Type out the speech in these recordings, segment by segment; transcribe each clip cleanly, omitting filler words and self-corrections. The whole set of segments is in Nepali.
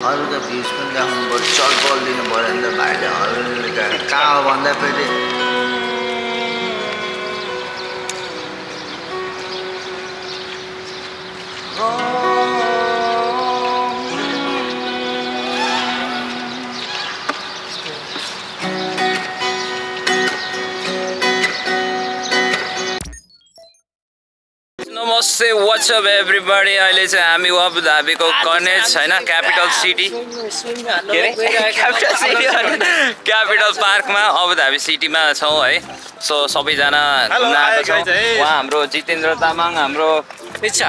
हल्का भ्युज पनि देखाउनु पर्छ, चलपल दिनु पऱ्यो नि त भाइले। हल्का कहाँ हो भन्दा फेरि नमस्ते, व्हाट्स अप एभ्रीबडी। अहिले चाहिँ हामी अबु धाबीको कर्नेज हैन क्यापिटल सिटी क्यापिटल पार्कमा अबु धाबी सिटीमा छौँ है। सो सबैजना उहाँ हाम्रो जितेन्द्र तामाङ, हाम्रो इच्छा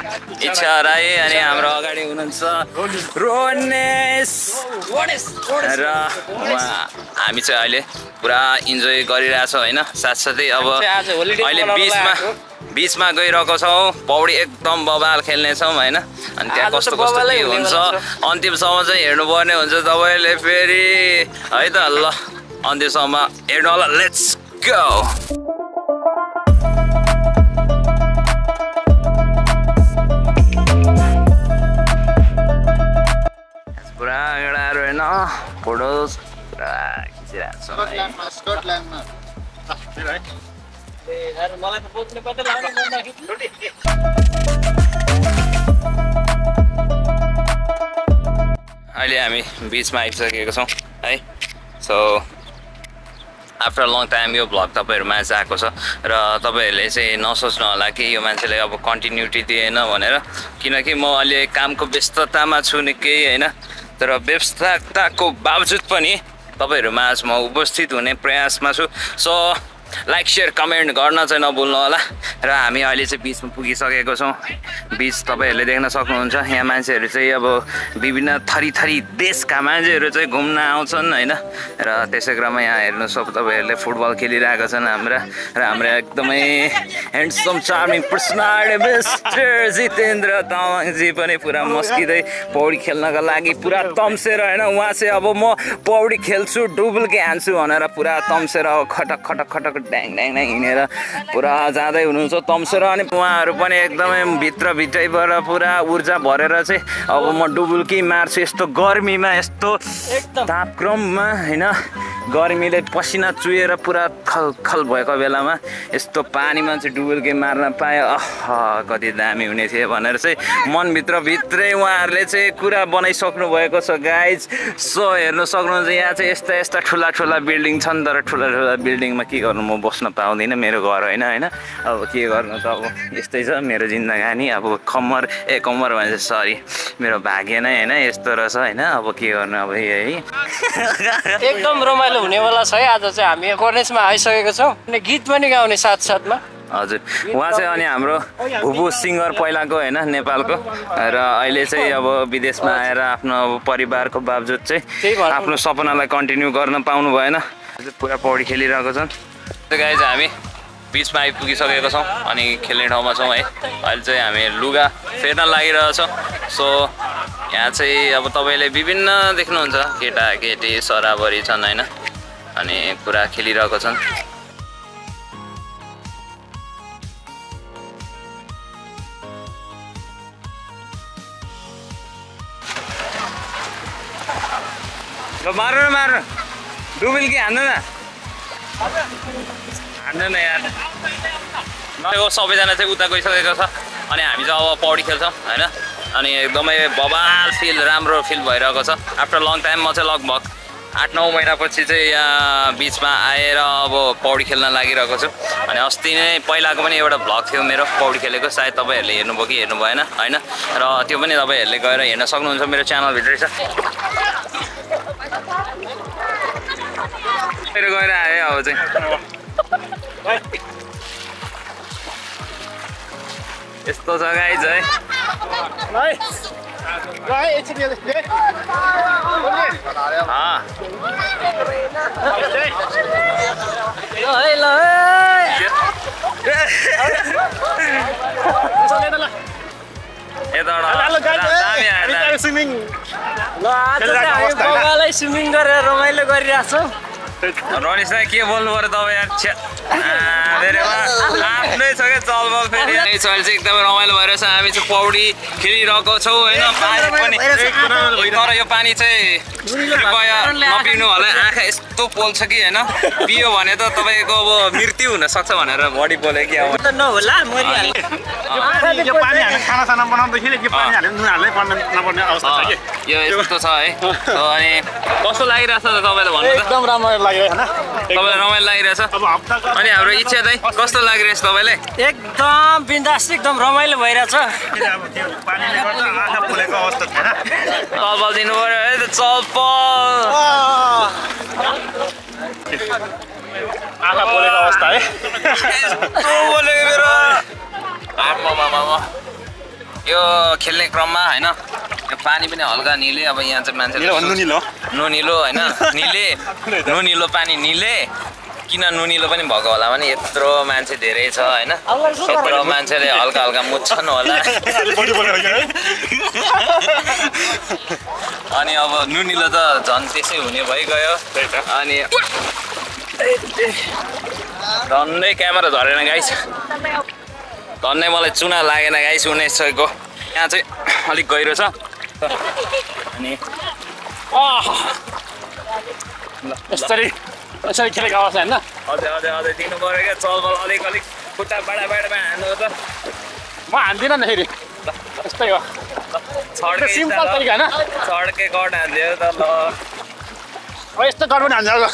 राई अनि हाम्रो अगाडि हुनुहुन्छ रोनेस र हामी चाहिँ अहिले पुरा इन्जोय गरिरहेछौँ हैन। साथसाथै अब अहिले बीचमा गइरहेको छौँ, पौडी एकदम बबाल खेल्नेछौँ हैन। अनि त्यहाँ कस्तो कस्तो के हुन्छ अन्तिमसम्म चाहिँ हेर्नुपर्ने हुन्छ तपाईँले फेरि है त। ल अन्तिमसम्म हेर्नु होला, लेट्स गो। पुरा एडाहरू होइन, फोटोज पुरा खिचिरहेको छ। अहिले हामी बिचमा आइसकेको छौँ है। सो आफ्टर लङ टाइम यो भ्लग तपाईँहरूमा चाहिँ आएको छ र तपाईँहरूले चाहिँ नसोच्नु होला कि यो मान्छेले अब कन्टिन्युटी दिएन भनेर, किनकि म अहिले कामको व्यस्ततामा छु निकै होइन। तर व्यस्तताको बावजुद पनि तपाईँहरूमा आज म उपस्थित हुने प्रयासमा छु। सो लाइक सेयर कमेन्ट गर्न चाहिँ नभुल्नु होला। र हामी अहिले चाहिँ बिचमा पुगिसकेको छौँ। बिच तपाईँहरूले देख्न सक्नुहुन्छ, यहाँ मान्छेहरू चाहिँ अब विभिन्न थरी देशका मान्छेहरू चाहिँ घुम्न आउँछन् होइन। र त्यसै क्रममा यहाँ हेर्नु सब तपाईँहरूले फुटबल खेलिरहेका छन् हाम्रा एकदमै handsome charming personality mister Jitendra Tamang ji पनि पुरा मस्किँदै पौडी खेल्नका लागि पुरा तम्सेर होइन। उहाँ चाहिँ अब म पौडी खेल्छु डुबुल्की हान्छु भनेर पुरा तम्सेर अब खटक ड्याङ हिँडेर पुरा जाँदै हुनुहुन्छ तम्सेर। अनि उहाँहरू पनि एकदमै भित्रैबाट पुरा ऊर्जा भरेर चाहिँ अब म डुबुल्की मार्छु यस्तो गर्मीमा, यस्तो तापक्रममा होइन। गर्मीले पसिना चुहेर पुरा खल भएको बेलामा यस्तो पानीमा चाहिँ डुबुल्की मार्न पाए कति दामी हुने थियो भनेर चाहिँ मनभित्रै उहाँहरूले चाहिँ कुरा बनाइसक्नु भएको छ गाइज। सो हेर्नु सक्नुहुन्छ, यहाँ चाहिँ यस्ता ठुला बिल्डिङ छन्। तर ठुला बिल्डिङमा के गर्नु, म बस्न पाउँदिनँ, मेरो घर होइन। अब के गर्नु त, अब यस्तै छ मेरो जिन्दगानी। अब कम्मर भने सरी मेरो भाग्य नै होइन यस्तो रहेछ होइन। अब के गर्नु, अब यही एकदम रमाइलो हुनेवाला छ है। आज चाहिँ हामी कर्नेजमा आइसकेको छौँ अनि गीत पनि गाउने साथसाथमा। हजुर, उहाँ चाहिँ अनि हाम्रो भुपु सिङ्गर पहिलाको होइन नेपालको, र अहिले चाहिँ अब विदेशमा आएर आफ्नो अब परिवारको बावजुद चाहिँ आफ्नो सपनालाई कन्टिन्यू गर्न पाउनु भएन। पुरा पौडी खेलिरहेको छन् गाइज। हामी बिचमा आइपुगिसकेको छौँ अनि खेल्ने ठाउँमा छौँ है। अहिले चाहिँ हामी लुगा फेर्न लागिरहेछौँ। सो यहाँ चाहिँ अब तपाईँले विभिन्न देख्नुहुन्छ, केटाकेटी सराबरी छन् होइन। अनि पुरा खेलिरहेको छन्। मार्नु डुबुल्की हान्नु न यार। सबैजना चाहिँ उता गइसकेको छ अनि हामी चाहिँ अब पौडी खेल्छौँ होइन। अनि एकदमै बबाल राम्रो फिल भइरहेको छ। आफ्टर लङ टाइम म चाहिँ लगभग 8-9 महिनापछि चाहिँ यहाँ बिचमा आएर अब पौडी खेल्न लागिरहेको छु। अनि अस्ति नै पहिलाको पनि एउटा भ्लग थियो मेरो पौडी खेलेको, सायद तपाईँहरूले हेर्नुभयो कि हेर्नु भएन होइन। र त्यो पनि तपाईँहरूले गएर हेर्न सक्नुहुन्छ, मेरो च्यानलभित्रै छ। गएर आयो अब चाहिँ यस्तो छ गाइज है। स्विमिङ गरेर रमाइलो गरिरहेछौँ। रनिसलाई के बोल्नु पर्यो तपाईँ यार आफ्नै छ क्या चलबल फेरि अहिले चाहिँ एकदमै रमाइलो भइरहेछ हामी चाहिँ पौडी खेलिरहेको छौँ होइन पानी पनि तर यो पानी चाहिँ कृपया नपिउनु होला आँखा यस्तो पोल्छ कि होइन पियो भने त तपाईँको अब मृत्यु हुनसक्छ भनेर बडी बोल्यो कि अब यो पानी हाल्ने खानासाना बनाउँदाखेरि यो पानी हाल्ने नुन हाल्नै नपर्ने अवस्था छ कि यो यस्तो छ है अनि कस्तो लागिरहेछ त तपाईँलाई भन्नु त एकदम राम्रो लाग्यो होइन तपाईँलाई रमाइलो लागिरहेछ अब हप्ताको अनि हाम्रो इच्छा चाहिँ कस्तो लागिरहेछ तपाईँलाई एकदम बिन्दास एकदम रमाइलो भइरहेछ किन अब त्यो पानीले गर्दा आँखा पोलेको अवस्था थिएन चलपल दिनु पर्यो है त चलपल आँखा पोलेको अवस्था है यस्तो बोलेको मेरो आम्मामामा यो खेल्ने क्रममा होइन यो पानी पनि हल्का निले अब यहाँ चाहिँ मान्छेले नुनिलो होइन नुनिलो पानी निले किन नुनिलो पनि भएको होला भने यत्रो मान्छे धेरै छ होइन यत्रो मान्छेले हल्का हल्का मुच्छन् होला अनि अब नुनिलो त झन् त्यसै हुने भइगयो अनि झन्डै क्यामेरा झरेन गाइस झन्डै मलाई चुना लागेन गाइस 1900 को यहाँ चाहिँ अलिक गहिरो छ अनि यसरी खेलेको अवस्था होइन अझै दिनु पऱ्यो क्या चलबल अलिक खुट्टा बाडामा हान्नु त म हान्दिनँ नि फेरि यस्तै हो सिम्पल तरिका होइन छड्के कट हान्दियो त ल अब यस्तो गड पनि हान्छ ल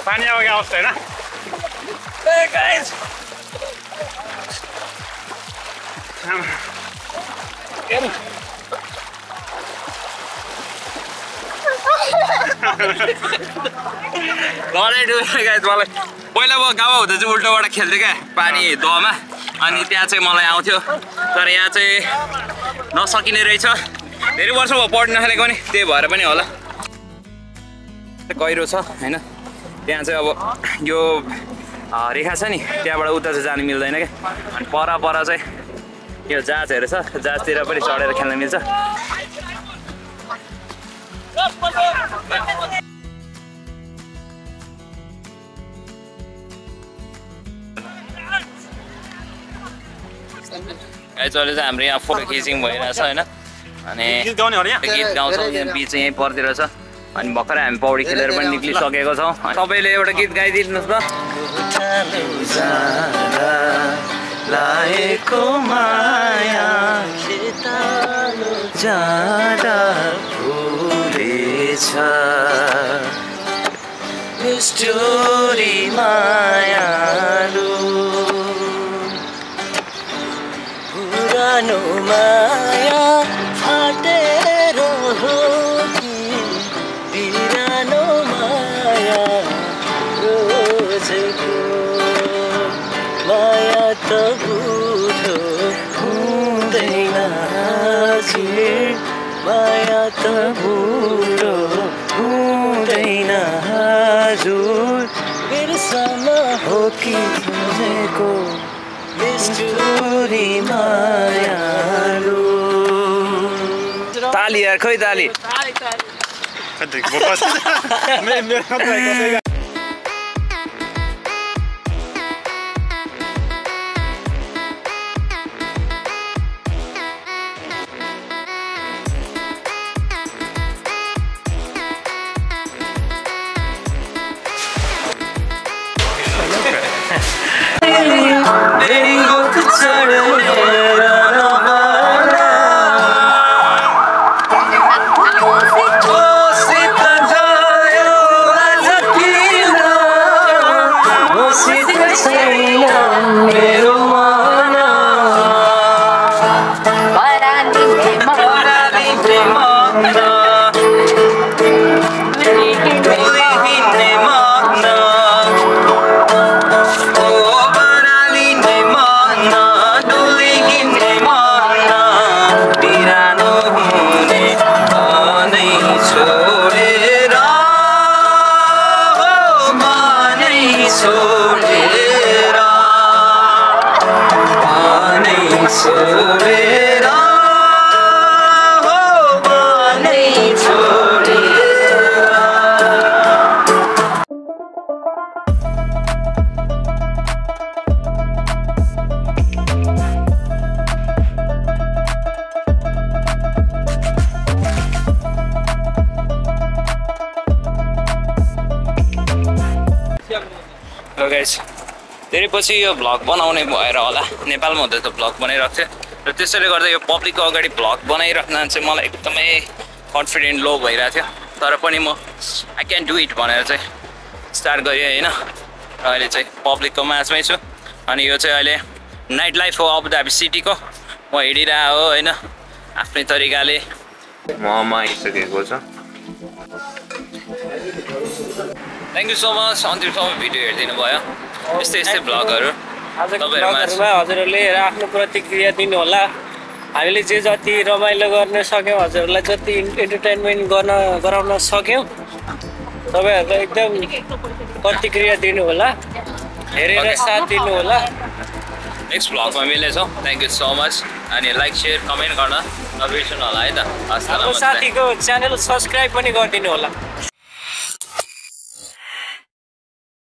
पानी आएको अवस्था होइन मलाई पहिला म गाउँमा हुँदा चाहिँ उल्टोबाट खेल्थेँ क्या पानी दहमा अनि त्यहाँ चाहिँ मलाई आउँथ्यो तर यहाँ चाहिँ नसकिने रहेछ धेरै वर्ष भयो पढ्न नखेलेको पनि त्यही भएर पनि होला गहिरो छ होइन त्यहाँ चाहिँ अब यो रेखा छ नि त्यहाँबाट उता चाहिँ जानु मिल्दैन क्या अनि पर चाहिँ यो जहाजहरू छ जहाजतिर पनि चढेर खेल्न मिल्छ अहिले चाहिँ हाम्रो यहाँ फोटो खिचिङ भइरहेछ होइन अनि गीत गाउँछौँ बिच चाहिँ यहीँ पर्तिर छ अनि भर्खरै हामी पौडी खेलेर पनि निक्लिसकेको छौँ तपाईँले एउटा गीत गाइदिनुहोस् त लाएको माया जाँदा भुलेछ स्टोरी मायालु पुरानो माया फाटेर हो कि बिरानो माया रोजेको माया त बुढो हुँदैन हजुर माया त बुढो हुँदैन हजुर बिर्समा हो कि खोजेको स्टोरी मायालु ताली यार खोइ ताली छोडेर हो भने छोडेर Hello guys, धेरै पछि यो भ्लग बनाउने भएर होला नेपालमा हुँदा त भ्लग बनाइरहेको थियो र त्यसैले गर्दा यो पब्लिकको अगाडि भ्लग बनाइराख्न चाहिँ मलाई एकदमै कन्फिडेन्ट लो भइरहेको थियो तर पनि म आई क्यान डु इट भनेर चाहिँ स्टार्ट गरेँ होइन र अहिले चाहिँ पब्लिकको माझमै छु अनि यो चाहिँ अहिले नाइट लाइफ हो अबुधाबी सिटीको म हिँडिरहेको हो होइन आफ्नै तरिकाले ममा आइसकेको छ थ्याङ्क यू सो मच अन्तिमसम्म भिडियो हेरिदिनु भयो यस्तै यस्तै भ्लगहरू हजुरहरूले आफ्नो प्रतिक्रिया दिनु होला हामीले जे जति रमाइलो गर्न सक्यौँ हजुरहरूलाई जति इन्टरटेनमेन्ट गराउन सक्यौँ तपाईँहरूलाई एकदम प्रतिक्रिया दिनु होला हेरेर साथ दिनु होला नेक्स्ट भ्लगमा मिल्नेछौँ थ्याङ्क यू सो मच अनि लाइक सेयर कमेन्ट गर्न नबिर्सनु होला है त हाम्रो साथीको च्यानल सब्सक्राइब पनि गरिदिनु होला